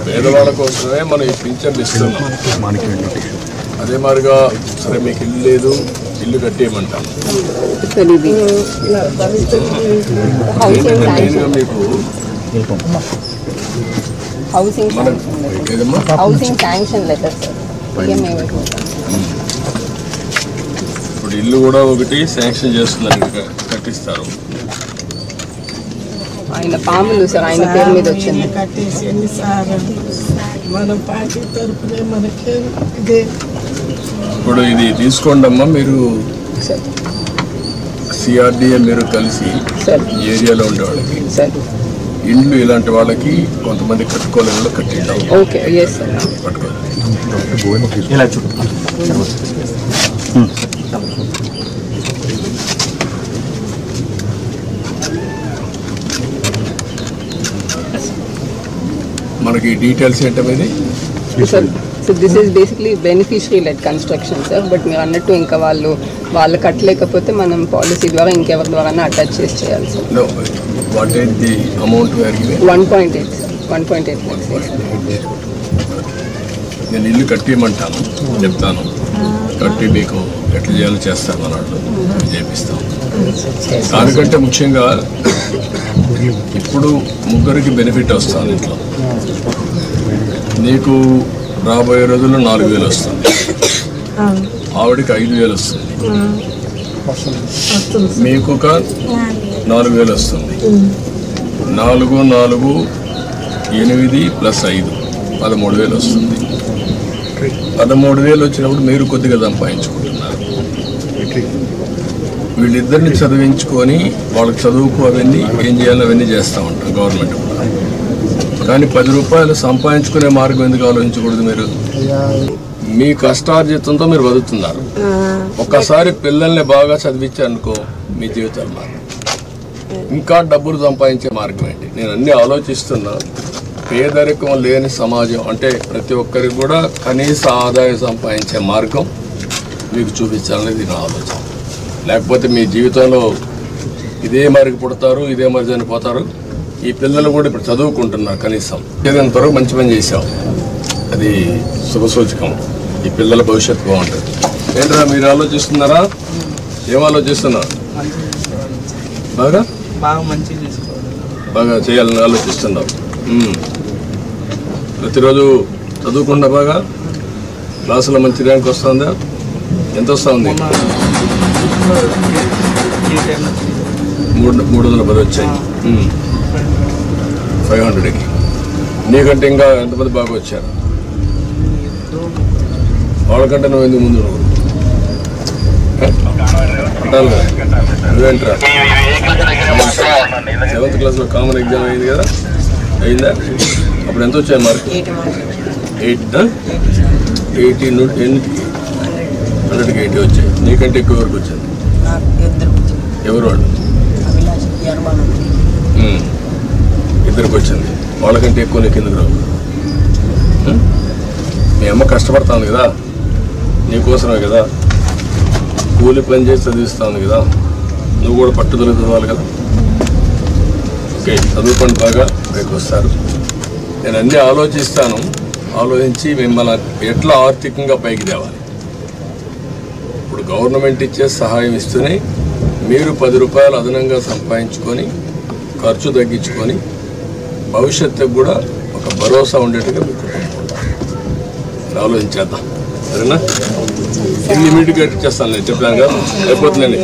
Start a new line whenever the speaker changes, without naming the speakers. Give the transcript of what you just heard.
పేదవాళ్ళ కోసమే మనం ఈ పింఛన్ ఇస్తున్నాం. అదే మాదిరిగా సరే మీకు ఇల్లు లేదు, ఇల్లు కట్టేయమంటాం. మెయిన్గా మీకు ఇప్పుడు ఇల్లు కూడా ఒకటి శాంక్షన్ చేస్తున్నారు, కట్టిస్తారు.
ఆయన పాములు సార్ ఆయన పేరు మీద వచ్చింది.
ఇప్పుడు ఇది తీసుకోండి అమ్మా, మీరు సిఆర్డిఏ మీరు కలిసి ఏరియాలో ఉండే వాళ్ళకి ఇండ్లు ఇలాంటి వాళ్ళకి కొంతమంది కట్టుకోలేని వాళ్ళు కట్టిద్దాం. మనకి డీటెయిల్స్ ఏంటనేది
so this is basically beneficiary lead construction sir. But మీరు అన్నట్టు ఇంకా వాళ్ళు కట్టలేకపోతే మనం పాలసీ ద్వారా ఇంకెవరి ద్వారా అటాచ్ చేసి చేయాలి sir.
What is the amount
1.8 sir, 1.8 lakhs.
నేను ఇల్లు కట్టిమంటాను, చెప్తాను, కట్టి మీకు ఎట్లా చేయాలో చేస్తాను అన్నట్టు చేపిస్తాం. దానికంటే ముఖ్యంగా ఇప్పుడు ముగ్గురికి బెనిఫిట్ వస్తుంది. ఇంట్లో నీకు రాబోయే రోజుల్లో 4,000 వస్తుంది, ఆవిడికి 5,000 వస్తుంది, మీకు ఒక 4,000 వస్తుంది. 4, 4, 8 + 5 13,000 వస్తుంది. 13,000 వచ్చినప్పుడు మీరు కొద్దిగా సంపాదించుకుంటున్నారు. వీళ్ళిద్దరిని చదివించుకొని వాళ్ళకి చదువుకు అవన్నీ ఏం చేయాలో అవన్నీ చేస్తూ ఉంటారు గవర్నమెంట్ కూడా. కానీ 10 రూపాయలు సంపాదించుకునే మార్గం ఎందుకు ఆలోచించకూడదు? మీరు మీ కష్టార్జితంతో మీరు బతుకుతున్నారు. ఒక్కసారి పిల్లల్ని బాగా చదివించారనుకో మీ జీవితాలు మారు. ఇంకా డబ్బులు సంపాదించే మార్గం ఏంటి? నేను అన్నీ ఆలోచిస్తున్నా. పేదరికం లేని సమాజం అంటే ప్రతి ఒక్కరికి కూడా కనీస ఆదాయం సంపాదించే మార్గం మీకు చూపించాలనేది నా ఆలోచన. లేకపోతే మీ జీవితంలో ఇదే మరికి పుడతారు, ఇదే మరి చనిపోతారు. ఈ పిల్లలు కూడా ఇప్పుడు చదువుకుంటున్నారు. కనీసం ఏదంతవరకు మంచి పని చేశాం, అది శుభసూచకం. ఈ పిల్లల భవిష్యత్తు బాగుంటుంది. ఏంట్రా మీరు ఆలోచిస్తున్నారా? ఏం ఆలోచిస్తున్నారు? బాగా చేయాలని ఆలోచిస్తున్నావు. ప్రతిరోజు చదువుకుండా బాగా క్లాసులో మంచి ర్యాంక్ వస్తుందా? ఎంత వస్తుంది? 310 వచ్చాయి 500కి. నీకంటే ఇంకా ఎంతమంది బాగా వచ్చారు? వాళ్ళకంటే నువ్వు ఎందుకు ముందు అంటాను కదా. నువ్వేంట్రా 7th క్లాస్లో కామన్ ఎగ్జామ్ అయింది కదా, అయిందా? అప్పుడు ఎంత వచ్చాయి మార్క్? 100కి 80 వచ్చాయి. నీకంటే ఎక్కువ వరకు వచ్చింది. ఎవరు వాళ్ళు? ఇద్దరికి వచ్చింది. వాళ్ళకంటే ఎక్కువ నీకు ఎందుకు రావు? మీ అమ్మ కష్టపడతాను కదా, నీకోసమే కదా, కూలి పని చేసి చదివిస్తాను కదా, నువ్వు కూడా పట్టుదల చదవాలి కదా. ఓకే, చదువుకోండి, బాగా పైకి వస్తారు. నేను అన్నీ ఆలోచిస్తాను. ఆలోచించి మిమ్మల్ని ఎట్లా ఆర్థికంగా పైకి తేవాలి. ఇప్పుడు గవర్నమెంట్ ఇచ్చే సహాయం ఇస్తూనే మీరు 10 రూపాయలు అదనంగా సంపాదించుకొని ఖర్చు తగ్గించుకొని భవిష్యత్తుకు కూడా ఒక భరోసా ఉండేట్టుగా మీకు ఆలోచించేద్దాం. సరేనా? ఇమ్మీడియట్గా చేస్తాను. నేను చెప్పాను కదా, అయిపోతుందండి.